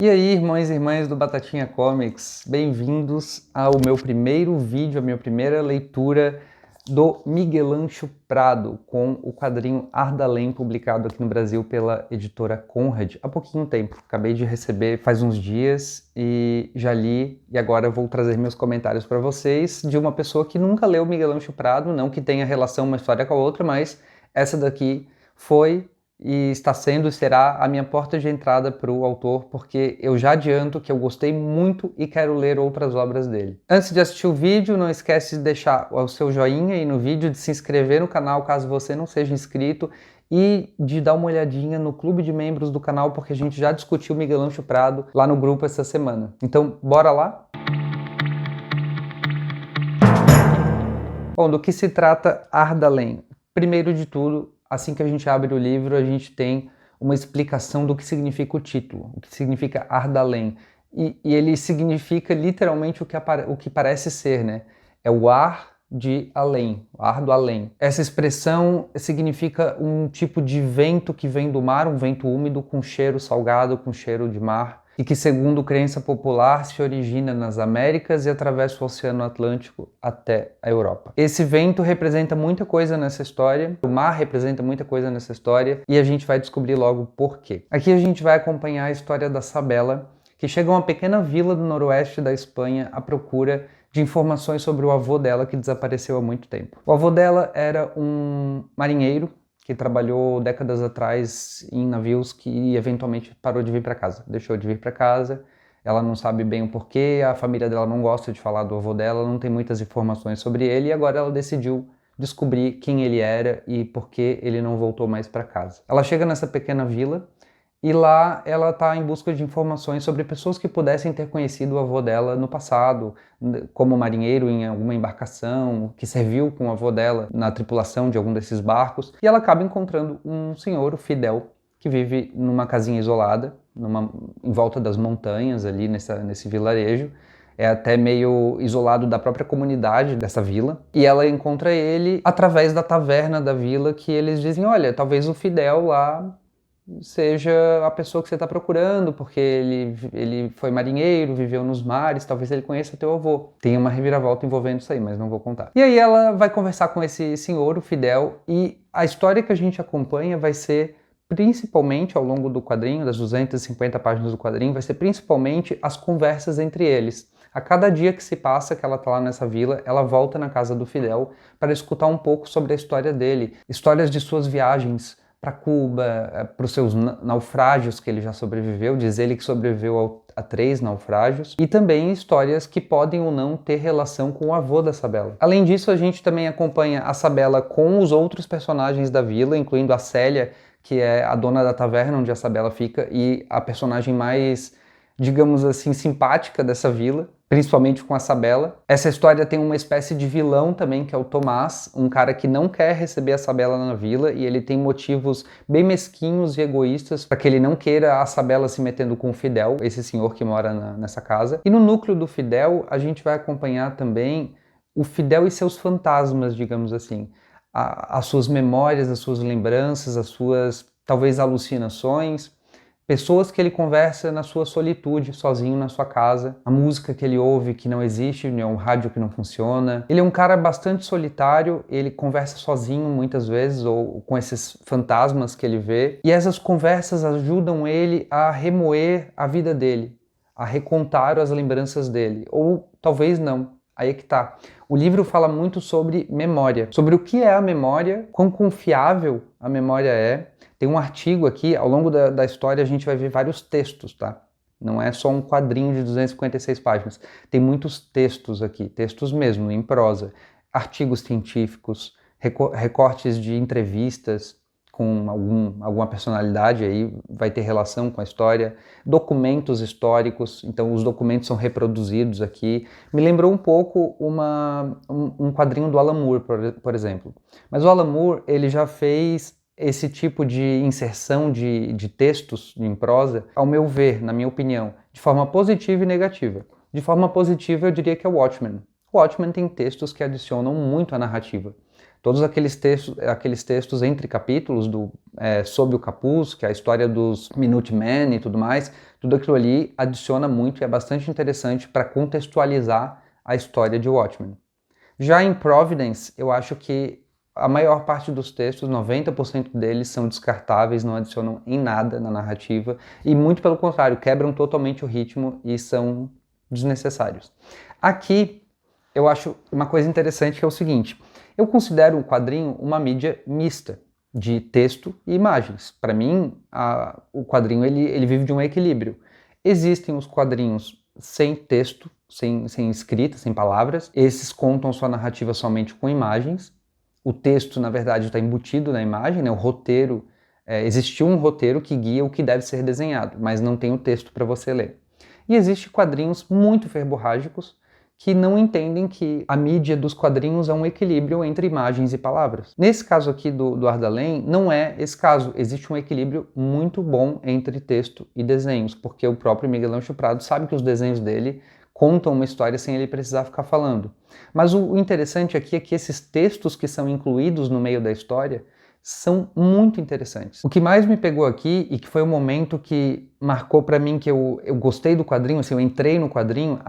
E aí, irmãos e irmãs do Batatinha Comics, bem-vindos ao meu primeiro vídeo, a minha primeira leitura do Miguel Ancho Prado, com o quadrinho Ardalém, publicado aqui no Brasil pela editora Conrad há pouquinho tempo. Acabei de receber faz uns dias e já li, e agora vou trazer meus comentários para vocês de uma pessoa que nunca leu Miguel Ancho Prado, não que tenha relação uma história com a outra, mas essa daqui foi e está sendo e será a minha porta de entrada para o autor, porque eu já adianto que eu gostei muito e quero ler outras obras dele. Antes de assistir o vídeo, não esquece de deixar o seu joinha aí no vídeo, de se inscrever no canal caso você não seja inscrito e de dar uma olhadinha no clube de membros do canal, porque a gente já discutiu Miguel Ancho Prado lá no grupo essa semana. Então, bora lá? Bom, do que se trata Ardalém? Primeiro de tudo, assim que a gente abre o livro, a gente tem uma explicação do que significa o título, o que significa Ardalém. E ele significa literalmente o que parece ser, né? É o ar de além, o ar do além. Essa expressão significa um tipo de vento que vem do mar, um vento úmido com cheiro salgado, com cheiro de mar, e que, segundo crença popular, se origina nas Américas e atravessa o Oceano Atlântico até a Europa. Esse vento representa muita coisa nessa história, o mar representa muita coisa nessa história, e a gente vai descobrir logo por quê. Aqui a gente vai acompanhar a história da Sabela, que chega a uma pequena vila do noroeste da Espanha à procura de informações sobre o avô dela, que desapareceu há muito tempo. O avô dela era um marinheiro que trabalhou décadas atrás em navios que eventualmente parou de vir para casa, deixou de vir para casa. Ela não sabe bem o porquê, a família dela não gosta de falar do avô dela, não tem muitas informações sobre ele, e agora ela decidiu descobrir quem ele era e por que ele não voltou mais para casa. Ela chega nessa pequena vila e lá ela está em busca de informações sobre pessoas que pudessem ter conhecido o avô dela no passado, como marinheiro em alguma embarcação, que serviu com o avô dela na tripulação de algum desses barcos. E ela acaba encontrando um senhor, o Fidel, que vive numa casinha isolada, em volta das montanhas ali nesse vilarejo. É até meio isolado da própria comunidade dessa vila. E ela encontra ele através da taverna da vila, que eles dizem, olha, talvez o Fidel lá seja a pessoa que você está procurando, porque ele foi marinheiro, viveu nos mares, talvez ele conheça teu avô. Tem uma reviravolta envolvendo isso aí, mas não vou contar. E aí ela vai conversar com esse senhor, o Fidel, e a história que a gente acompanha vai ser principalmente ao longo do quadrinho, das 250 páginas do quadrinho, vai ser principalmente as conversas entre eles. A cada dia que se passa que ela está lá nessa vila, ela volta na casa do Fidel para escutar um pouco sobre a história dele, histórias de suas viagens para Cuba, para os seus naufrágios que ele já sobreviveu, diz ele que sobreviveu a 3 naufrágios, e também histórias que podem ou não ter relação com o avô da Sabela. Além disso, a gente também acompanha a Sabela com os outros personagens da vila, incluindo a Célia, que é a dona da taverna onde a Sabela fica, e a personagem mais, digamos assim, simpática dessa vila, principalmente com a Sabela. Essa história tem uma espécie de vilão também, que é o Tomás, um cara que não quer receber a Sabela na vila, e ele tem motivos bem mesquinhos e egoístas para que ele não queira a Sabela se metendo com o Fidel, esse senhor que mora nessa casa. E no núcleo do Fidel, a gente vai acompanhar também o Fidel e seus fantasmas, digamos assim. As suas memórias, as suas lembranças, as suas, talvez, alucinações, pessoas que ele conversa na sua solitude, sozinho na sua casa, a música que ele ouve que não existe, um rádio que não funciona. Ele é um cara bastante solitário, ele conversa sozinho muitas vezes, ou com esses fantasmas que ele vê, e essas conversas ajudam ele a remoer a vida dele, a recontar as lembranças dele, ou talvez não. Aí é que tá. O livro fala muito sobre memória, sobre o que é a memória, quão confiável a memória é. Tem um artigo aqui, ao longo da história a gente vai ver vários textos, tá? Não é só um quadrinho de 256 páginas. Tem muitos textos aqui, textos mesmo, em prosa. Artigos científicos, recortes de entrevistas com alguma personalidade aí, vai ter relação com a história, documentos históricos, então os documentos são reproduzidos aqui. Me lembrou um pouco um quadrinho do Alan Moore, por exemplo. Mas o Alan Moore, ele já fez esse tipo de inserção de textos em prosa, ao meu ver, na minha opinião, de forma positiva e negativa. De forma positiva, eu diria que é o Watchmen. O Watchmen tem textos que adicionam muito à narrativa. Todos aqueles textos entre capítulos Sob o Capuz, que é a história dos Minutemen e tudo mais, tudo aquilo ali adiciona muito e é bastante interessante para contextualizar a história de Watchmen. Já em Providence, eu acho que a maior parte dos textos, 90% deles, são descartáveis, não adicionam em nada na narrativa e, muito pelo contrário, quebram totalmente o ritmo e são desnecessários. Aqui, eu acho uma coisa interessante que é o seguinte: eu considero o quadrinho uma mídia mista de texto e imagens. Para mim, o quadrinho ele vive de um equilíbrio. Existem os quadrinhos sem texto, sem escrita, sem palavras. Esses contam sua narrativa somente com imagens. O texto, na verdade, está embutido na imagem, né? O roteiro, existiu um roteiro que guia o que deve ser desenhado, mas não tem o texto para você ler. E existem quadrinhos muito verborrágicos que não entendem que a mídia dos quadrinhos é um equilíbrio entre imagens e palavras. Nesse caso aqui do Ardalém, não é esse caso. Existe um equilíbrio muito bom entre texto e desenhos, porque o próprio Miguel Ângelo Prado sabe que os desenhos dele contam uma história sem ele precisar ficar falando. Mas o interessante aqui é que esses textos que são incluídos no meio da história são muito interessantes. O que mais me pegou aqui, e que foi o momento que marcou para mim que eu gostei do quadrinho, assim, eu entrei no quadrinho,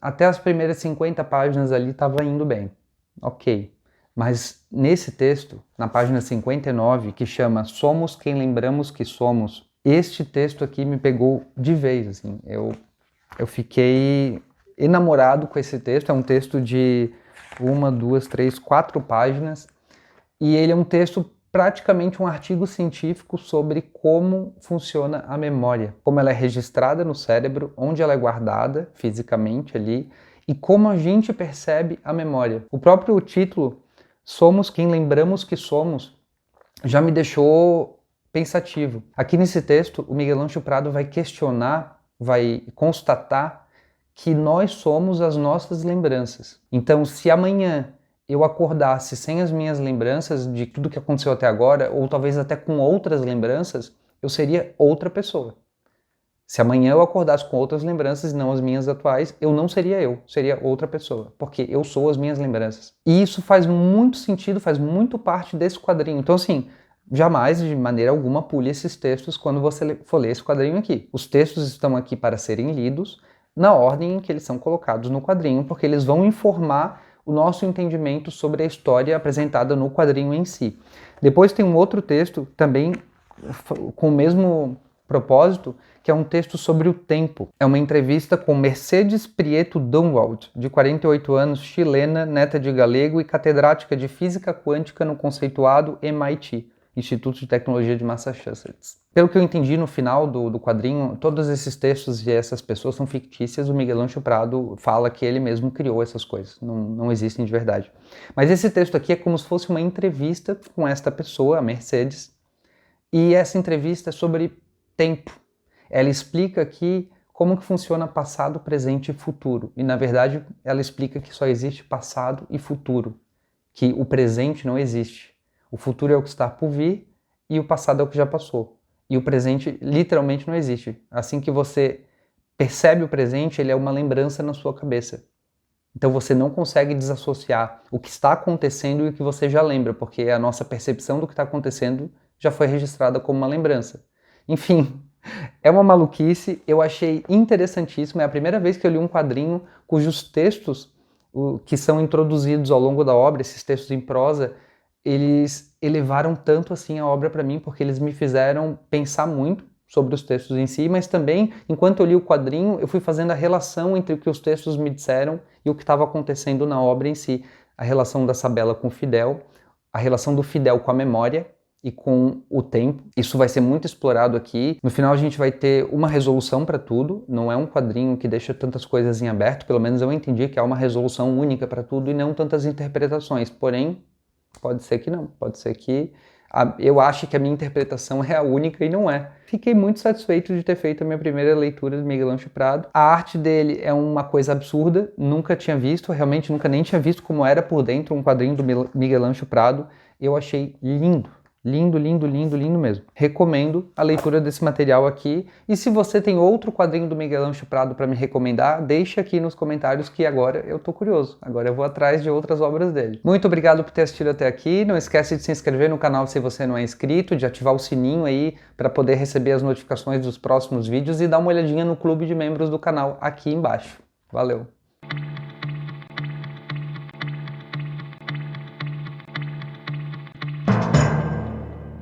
até as primeiras 50 páginas ali estava indo bem. Ok. Mas nesse texto, na página 59, que chama Somos Quem Lembramos Que Somos, este texto aqui me pegou de vez, assim. Eu fiquei enamorado com esse texto. É um texto de 1, 2, 3, 4 páginas, e ele é um texto praticamente um artigo científico sobre como funciona a memória, como ela é registrada no cérebro, onde ela é guardada fisicamente ali e como a gente percebe a memória. O próprio título, Somos Quem Lembramos Que Somos, já me deixou pensativo. Aqui nesse texto, o Miguel Ângelo Prado vai questionar, vai constatar que nós somos as nossas lembranças. Então, se amanhã eu acordasse sem as minhas lembranças de tudo que aconteceu até agora, ou talvez até com outras lembranças, eu seria outra pessoa. Se amanhã eu acordasse com outras lembranças e não as minhas atuais, eu não seria eu, seria outra pessoa, porque eu sou as minhas lembranças. E isso faz muito sentido, faz muito parte desse quadrinho. Então, assim, jamais, de maneira alguma, pule esses textos quando você for ler esse quadrinho aqui. Os textos estão aqui para serem lidos na ordem em que eles são colocados no quadrinho, porque eles vão informar o nosso entendimento sobre a história apresentada no quadrinho em si. Depois tem um outro texto, também com o mesmo propósito, que é um texto sobre o tempo. É uma entrevista com Mercedes Prieto Dunwald, de 48 anos, chilena, neta de galego e catedrática de física quântica no conceituado MIT, Instituto de Tecnologia de Massachusetts. Pelo que eu entendi no final do quadrinho, todos esses textos e essas pessoas são fictícias. O Miguel Ângelo Prado fala que ele mesmo criou essas coisas, não existem de verdade. Mas esse texto aqui é como se fosse uma entrevista com esta pessoa, a Mercedes, e essa entrevista é sobre tempo. Ela explica aqui como que funciona passado, presente e futuro. E, na verdade, ela explica que só existe passado e futuro, que o presente não existe. O futuro é o que está por vir e o passado é o que já passou. E o presente literalmente não existe. Assim que você percebe o presente, ele é uma lembrança na sua cabeça. Então você não consegue desassociar o que está acontecendo e o que você já lembra, porque a nossa percepção do que está acontecendo já foi registrada como uma lembrança. Enfim, é uma maluquice, eu achei interessantíssimo. É a primeira vez que eu li um quadrinho cujos textos que são introduzidos ao longo da obra, esses textos em prosa, eles elevaram tanto assim a obra para mim, porque eles me fizeram pensar muito sobre os textos em si, mas também, enquanto eu li o quadrinho, eu fui fazendo a relação entre o que os textos me disseram e o que estava acontecendo na obra em si. A relação da Sabela com o Fidel, a relação do Fidel com a memória e com o tempo. Isso vai ser muito explorado aqui. No final a gente vai ter uma resolução para tudo, não é um quadrinho que deixa tantas coisas em aberto, pelo menos eu entendi que há uma resolução única para tudo e não tantas interpretações, porém, pode ser que não, pode ser que eu acho que a minha interpretação é a única e não é. Fiquei muito satisfeito de ter feito a minha primeira leitura do Miguel Ângelo Prado. A arte dele é uma coisa absurda, nunca tinha visto, realmente nunca nem tinha visto como era por dentro um quadrinho do Miguel Ângelo Prado. Eu achei lindo, Lindo, lindo, lindo, lindo mesmo. Recomendo a leitura desse material aqui. E se você tem outro quadrinho do Miguel Ancho Prado para me recomendar, deixa aqui nos comentários que agora eu tô curioso. Agora eu vou atrás de outras obras dele. Muito obrigado por ter assistido até aqui. Não esquece de se inscrever no canal se você não é inscrito, de ativar o sininho aí para poder receber as notificações dos próximos vídeos e dar uma olhadinha no clube de membros do canal aqui embaixo. Valeu!